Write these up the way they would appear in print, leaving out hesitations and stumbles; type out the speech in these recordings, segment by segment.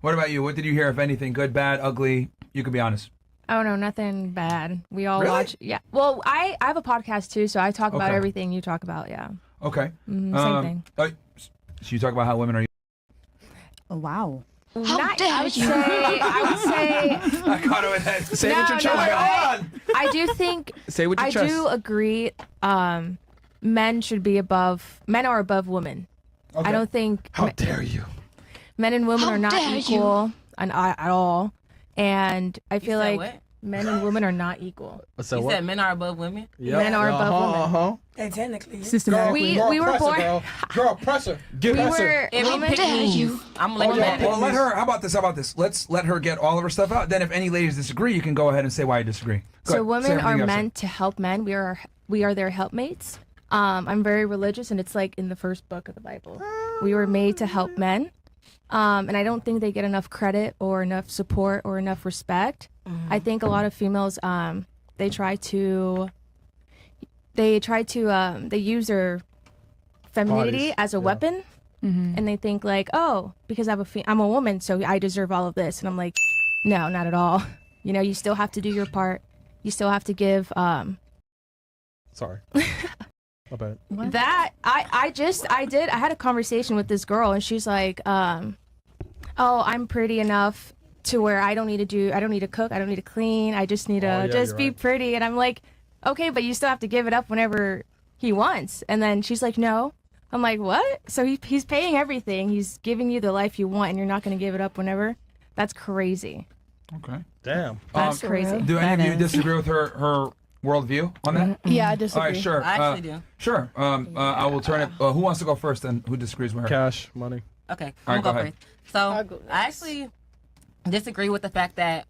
What about you? What did you hear, if anything? Good, bad, ugly? You can be honest. Oh, no, nothing bad. We all Really? watch. Yeah. Well, I have a podcast, too, so I talk about Okay. everything you talk about, yeah. Okay. Same thing. So you talk about how women are... Oh, wow. I would say... I caught it with that. Say it with your chest. I do think... Say it with your I chest. do agree men are above women. Okay. I don't think... How dare you? Men and women are not equal at all. And I feel like what? men and women are not equal. So You what? said men are above women? Yep. Men are above women. And technically, Systematically. We were born... Girl, pressure. We were... If women- you pick me, I'm gonna let you Well, let her... How about this? Let's let her get all of her stuff out. Then if any ladies disagree, you can go ahead and say why you disagree. Go So ahead. Say women everything are you have to say. meant to help men. We are their helpmates. I'm very religious, and it's like in the first book of the Bible. We were made to help men. And I don't think they get enough credit or enough support or enough respect. I think a lot of females, they use their femininity Bodies, as a weapon, and they think like, oh, because I'm a woman, so I deserve all of this. And I'm like, no, not at all. You know, you still have to do your part. You still have to give. Sorry. My bad. That I had a conversation with this girl, and she's like, oh, I'm pretty enough to where I don't need to cook, I don't need to clean, I just need to just be pretty. And I'm like, okay, but you still have to give it up whenever he wants. And then she's like, no. I'm like, what? So he's paying everything, he's giving you the life you want, and you're not going to give it up whenever? That's crazy. Okay. Damn. That's crazy. Do any of you disagree with her worldview on that? Yeah, I disagree. All right, sure. I actually do. Sure. I will turn it. Who wants to go first, and who disagrees with her? Cash, money. Okay, All I'm right, gonna go go first. So I actually disagree with the fact that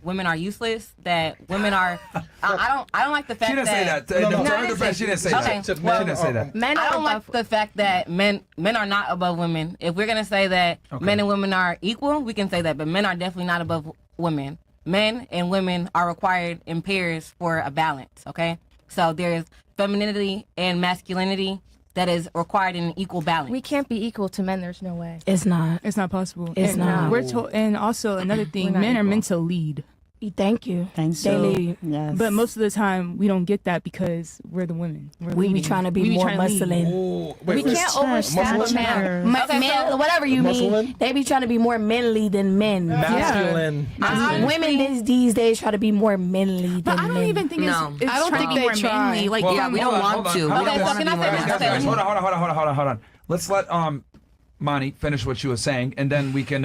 women are useless. That women are. I don't like the fact She didn't say that. No, To no. her defense, she didn't say Okay, that. well- She didn't say that. Men I are don't like above. the fact that men are not above women. If we're gonna say that men and women are equal, we can say that, but men are definitely not above women. Men and women are required in pairs for a balance. Okay, so there's femininity and masculinity that is required in an equal balance. We can't be equal to men. There's no way. it's not. It's not possible. It's and not. We're told, and also another thing, not men are equal. meant to lead. Thank you. Thanks. They So, lead. yes. But most of the time, we don't get that because we're the women. We're We be leading. trying to be We more trying to lead. muscling. Ooh, We can't overstep a man. Whatever you mean. Muscling? They be trying to be more manly than men. Masculine. Women these days try to be more manly But than I don't men. even think No. it's I don't trying think to be they more try. manly. Like, Well, Yeah, we hold don't on, want hold to. on. Okay, so can I say this? Guys, Okay. hold on. Let's let Monty finish what she was saying, and then we can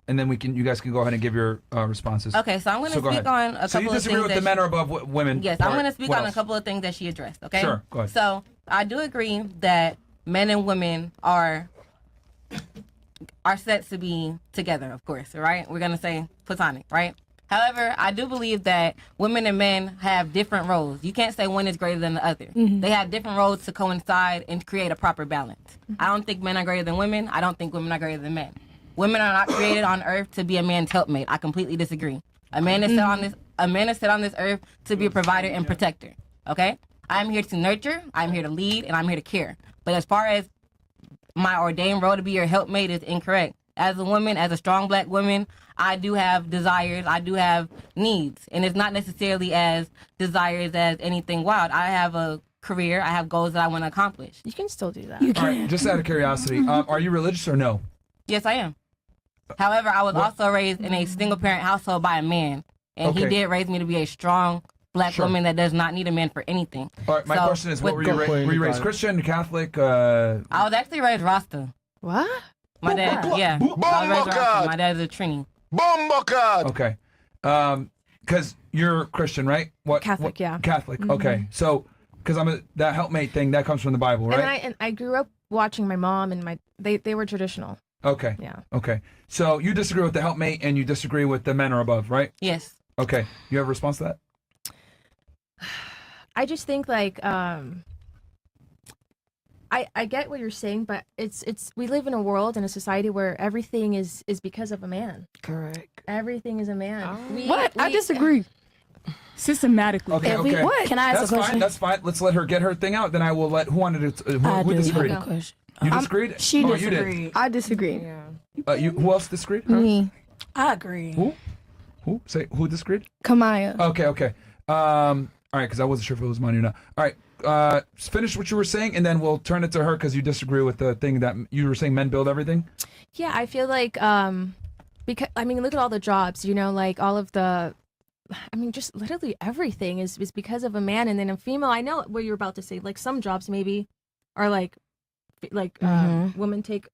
you guys can go ahead and give your responses. Okay, so I'm going to go speak ahead. on a So you couple of disagree things with the that men are above women? Yes, part. I'm going to speak What on a else? couple of things that she addressed, okay? Sure, go ahead. So I do agree that men and women are set to be together, of course, right? We're going to say platonic, right? However, I do believe that women and men have different roles. You can't say one is greater than the other. They have different roles to coincide and create a proper balance. I don't think men are greater than women. I don't think women are greater than men. Women are not created on earth to be a man's helpmate. I completely disagree. A man is set on this earth to be a provider and protector. Okay? I'm here to nurture, I'm here to lead, and I'm here to care. But as far as my ordained role to be your helpmate is incorrect. As a woman, as a strong black woman, I do have desires, I do have needs. And it's not necessarily as desires as anything wild. I have a career, I have goals that I want to accomplish. You can still do that. All right, just out of curiosity, are you religious or no? Yes, I am. However, I was also raised in a single parent household by a man. And he Okay. did raise me to be a strong black Sure. woman that does not need a man for anything. All right, my So, question is, what with- were you raised Christian, Catholic? I was actually raised Rasta. What? My dad, yeah. I was raised Rasta. My dad's a Trini. Okay, because you're Christian, right? Catholic, yeah. Catholic. Okay, so because that helpmate thing that comes from the Bible, right? And I grew up watching my mom and they were traditional. Okay. Yeah. Okay. So you disagree with the helpmate and you disagree with the men are above, right? Yes. Okay. You have a response to that? I just think like I get what you're saying, but it's we live in a world and a society where everything is because of a man. Correct. Everything is a man. I disagree. Systematically. Okay. Can I ask That's a question? fine. That's fine. Let's let her get her thing out. Then I will let who wanted to I who do disagreed. have a question. You disagreed? She Oh, disagreed. I disagree. Who else disagreed? Me. I agree. Who? Say who disagreed? Kamaya. Okay. All right, because I wasn't sure if it was money or not. All right, finish what you were saying, and then we'll turn it to her because you disagree with the thing that you were saying. Men build everything. Yeah, I feel like because I mean, look at all the jobs. You know, like all of the. I mean, just literally everything is because of a man, and then a female. I know what you're about to say. Like some jobs maybe are like women take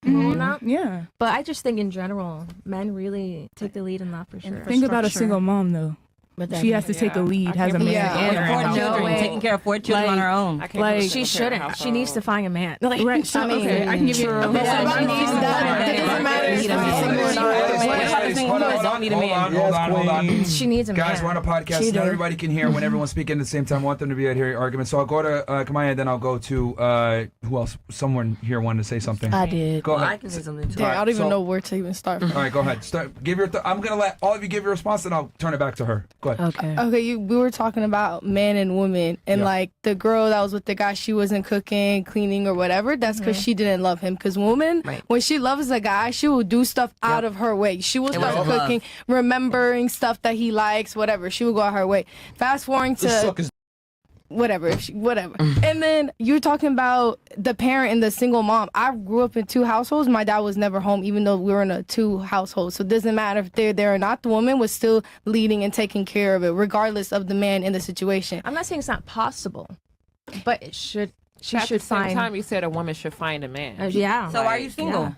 role in that. Yeah. But I just think in general, men really take the lead in that for sure. Think about a single mom though. But She has to take a lead, has a man Yeah. in her Four house. children, way. taking care of 4 children Like- on her own. Like She shouldn't. She needs to find a man. Like, Right. So, okay, I can give you. True. Okay, Yeah, so my she needs mom- that. It doesn't matter if she's single or not. Hold on. she needs a man. Guys, we're on a podcast. She Not did. everybody can hear when everyone's speaking at the same time. I want them to be able to hear your argument. So I'll go to Kamaya, then I'll go to who else? Someone here wanted to say something. I did. Go Well, I ahead. can say something too. Dang, I don't even so- know where to even start from. All right, go ahead. Start. Give your. I'm gonna let all of you give your response, and I'll turn it back to her. Go ahead. Okay. Okay, we were talking about men and women, and Yeah. like the girl that was with the guy, she wasn't cooking, cleaning, or whatever. That's because she didn't love him. Because woman, Right. when she loves a guy, she will do stuff out of her way. She will It start was love. cooking, remembering stuff that he likes, whatever. She will go out her way. Fast forwarding This to sucker's whatever, and then you're talking about the parent and the single mom. I grew up in 2 households. My dad was never home, even though we were in a 2 households. So it doesn't matter if they're there or not. The woman was still leading and taking care of it, regardless of the man in the situation. I'm not saying it's not possible, but it should. She At should the same find. time, you said a woman should find a man. Yeah. So why are you single?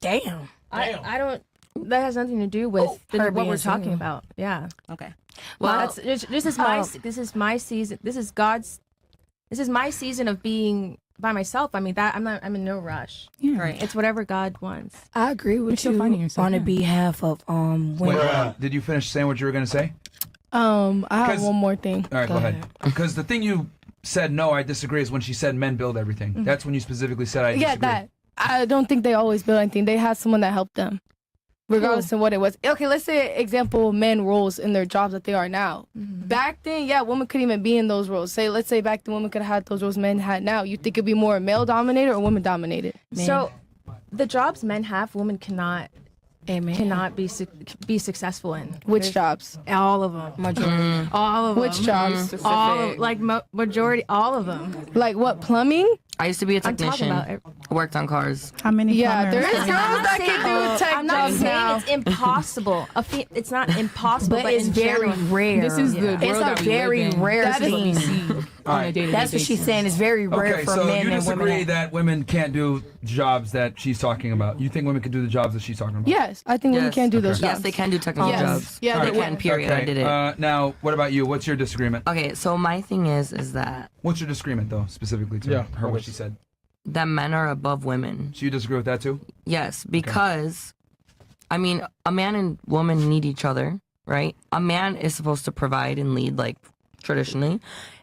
Damn. I don't. That has nothing to do with her what being we're talking single. about. Yeah. Okay. Well, Well, this is my my season. This is God's. This is my season of being by myself. I mean that I'm in no rush. Yeah. Right. It's whatever God wants. I agree with still you finding yourself, on the yeah. behalf of Wait, women. did you finish saying what you were gonna say? I have 'Cause- one more thing. All right, go ahead. Because the thing you said, no, I disagree, is when she said men build everything. That's when you specifically said I disagree. Yeah, that. I don't think they always build anything. They had someone that helped them, regardless of what it was. Okay, let's say example men roles in their jobs that they are now. Back then, yeah, women couldn't even be in those roles. Let's say back then women could have had those roles men had now. You think it'd be more male dominated or women dominated? So, the jobs men have, women cannot be successful in. Which There's jobs? All of them. Majority. All of them. Which jobs? All of, like majority. All of them. Like what? Plumbing? I used to be a I'm talking technician. about. Worked on cars. How many? Yeah, plumbers? there is girls that can do tech I'm not jobs saying now. it's impossible. It's not impossible, But but it's in very general. rare. This is the world It's a that we very live in. rare That is what we thing. see on a day-to-day That's what she's basis. saying. It's very rare Okay, for so men you and women. disagree that women can't do jobs that she's talking about. You think women can do the jobs that she's talking about? Yes, I think women Yes. can do those Yes, jobs. they can do technical Yes. jobs. Yeah, they they can. Period. I did it. Now, what about you? What's your disagreement? Okay, so my thing is that What's your disagreement, though, specifically to Yeah, her, what what she is- said? men are above women. So you disagree with that, too? Yes, because I mean, a man and woman need each other, right? A man is supposed to provide and lead, like traditionally,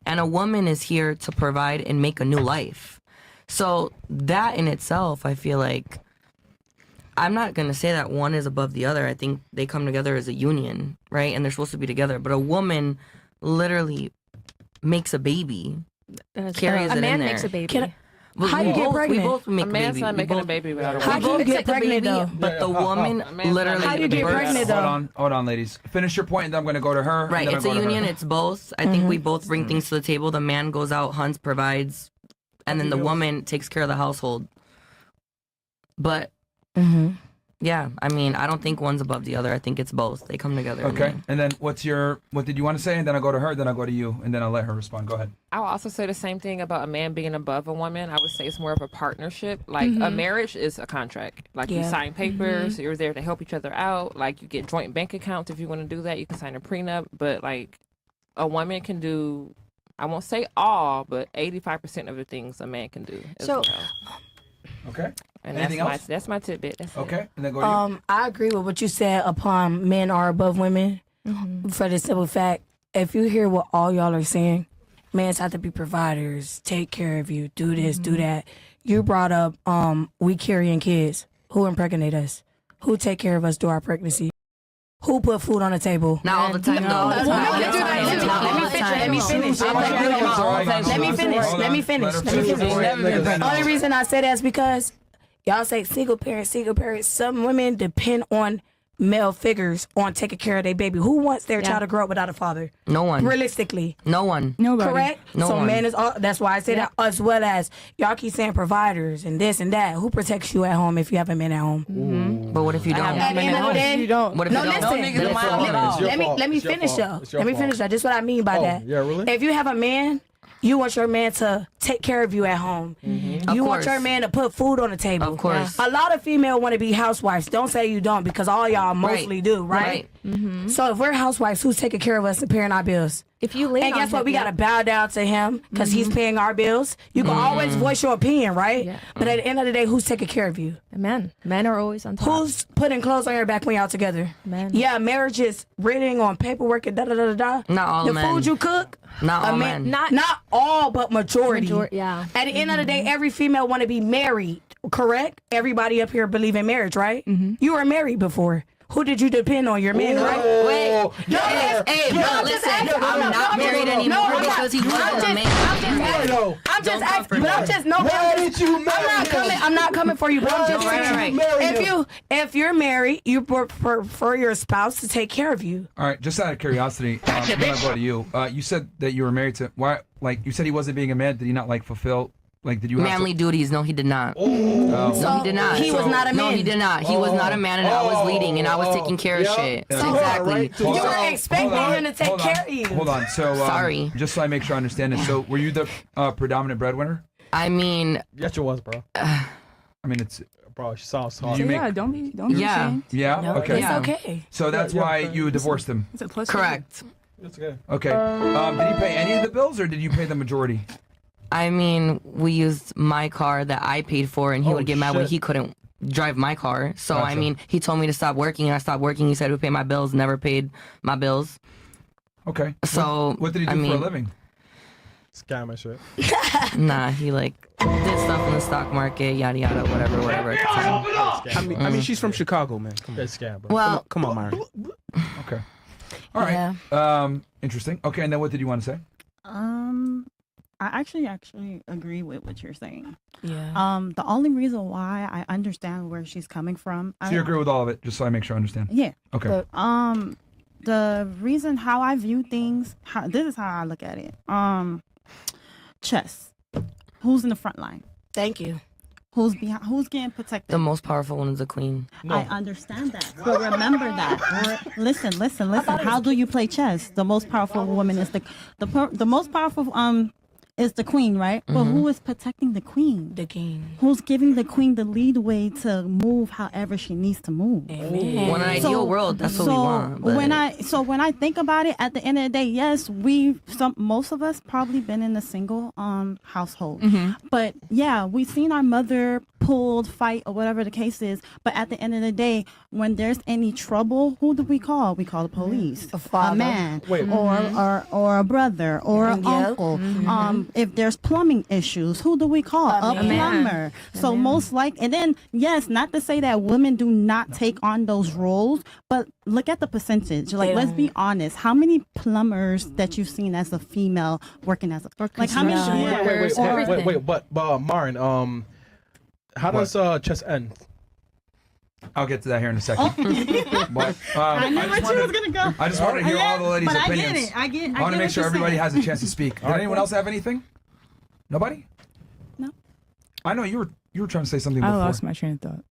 and a woman is here to provide and make a new life. So that in itself, I feel like I'm not gonna say that one is above the other. I think they come together as a union, right? And they're supposed to be together. But a woman literally makes a baby, carries a it man in there. makes a baby. Can I- We How you get both- pregnant? We both make A a man's baby. not We making a both- baby without a How woman. can you It's get like a pregnant baby, though? But the woman man's not literally. How do you get births- pregnant, though? Hold on, ladies. Finish your point, and then I'm going to go to her. and Right, then it's I'll a go to her. union. It's both. I think we both bring things to the table. The man goes out, hunts, provides, and then the woman takes care of the household. But yeah, I mean, I don't think one's above the other. I think it's both. They come together. in Okay, me. and then what did you want to say? And then I'll go to her, then I'll go to you, and then I'll let her respond. Go ahead. I would also say the same thing about a man being above a woman. I would say it's more of a partnership. Like a marriage is a contract. Like you Yeah. sign papers, you're there to help each other out. Like you get joint bank accounts if you want to do that. You can sign a prenup. But like a woman can do, I won't say all, but 85% of the things a man can do. As So- well. Okay. And Anything else? that's my tidbit. That's it. Okay, and then go to you. I agree with what you said upon men are above women for the simple fact, if you hear what all y'all are saying, men have to be providers, take care of you, do this, do that. You brought up we carrying kids. Who impregnate us? Who take care of us through our pregnancy? Who put food on the table? Not all the time, though. Let me finish. The only reason I say that is because y'all say single parents. Some women depend on male figures on taking care of their baby. Who wants their child to grow up without a father? No one. Realistically. No one. Nobody. Correct? No so one. man is all, that's why I say that, as well as y'all keep saying providers and this and that. Who protects you at home if you have a man at home? But what if you don't? At the end of the day, You don't. What if no, you don't? listen. niggas don't mind at all. Let me finish though. Let me finish that. This is what I mean by that. Yeah, really? If you have a man, you want your man to take care of you at home. You want your man to put food on the table. Of course. A lot of female want to be housewives. Don't say you don't, because all y'all mostly do, right? So if we're housewives, who's taking care of us and paying our bills? If you lean And guess on what? him, We got to bow down to him because he's paying our bills. You can always voice your opinion, right? Yeah. But at the end of the day, who's taking care of you? Men are always on top. Who's putting clothes on your back when y'all together? Men. Yeah, marriage is written on paperwork and da-da-da-da-da. Not all the men. food you cook, Not all a man, men. not all, but majority. Yeah. At the end of the day, every female want to be married, correct? Everybody up here believe in marriage, right? You were married before. Who did you depend on? Your man, right? Wait. No, Hey, no, listen. I'm not married anymore because he wasn't a man. I'm just asking, but I'm just no. Why did you marry him? I'm not coming for you, but I'm just Right, saying. right. If you're married, you prefer your spouse to take care of you. All right, just out of curiosity, then I'll go to you. You said that you were married to why? Like you said, he wasn't being a man. Did he not like fulfill? Like, did you have Manly to, duties? No, he did not. So No, he did not. He was not a man. No, he did not. He was not a man, and I was leading, and I was taking care of shit. Exactly. You were expecting him to take care of you. Hold on. So Sorry. just so I make sure I understand this. So were you the predominant breadwinner? I mean, Yes, you was, bro. I mean, it's Bro, she sounds hard. You Yeah, make- don't be Yeah. ashamed. yeah. No, Okay. it's Yeah. okay. So that's Yeah, why yeah. you divorced him. It's a plus. correct. It's okay. Okay. Did he pay any of the bills, or did you pay the majority? I mean, we used my car that I paid for, and he Oh, would get mad when shit. he couldn't drive my car. So, I Gotcha. mean, he told me to stop working, and I stopped working. He said he would pay my bills, never paid my bills. Okay. So, What did he do I for mean, a living? Scam and shit. Nah, he like did stuff in the stock market, yada yada, whatever. At the time. I mean, she's from Chicago, man. Come on, It's scam, bro. Well, come on, Myron. Okay. All right. Interesting. Okay, and then what did you want to say? I actually agree with what you're saying. Yeah. The only reason why I understand where she's coming from. So you agree with all of it, just so I make sure I understand. Yeah. Okay. The reason how I view things, this is how I look at it. Chess. Who's in the front line? Thank you. Who's behind? Who's getting protected? the most powerful one is the queen. I understand that, but remember that. Listen. How do you play chess? The most powerful woman is the most powerful is the queen, right? But who is protecting the queen? The king. Who's giving the queen the lead way to move however she needs to move? Amen. Well, in an ideal world, that's what we want. But When I think about it, at the end of the day, yes, most of us probably been in a single household, but yeah, we've seen our mother pulled, fight, or whatever the case is. But at the end of the day, when there's any trouble, who do we call? We call the police, A father. man, Wait. or a brother, or an uncle. If there's plumbing issues, who do we call? A plumber. So most and then yes, not to say that women do not take on those roles, but look at the percentage. Like, let's be honest. How many plumbers that you've seen as a female working as a how many? Wait. But Marin, how does chess end? I'll get to that here in a second. But, I knew where she was gonna go. I just wanted to hear all the ladies' but opinions. I get it. I want to make sure everybody has a chance to speak. Did anyone else have anything? Nobody? No. I know you were trying to say something I before. lost my train of thought.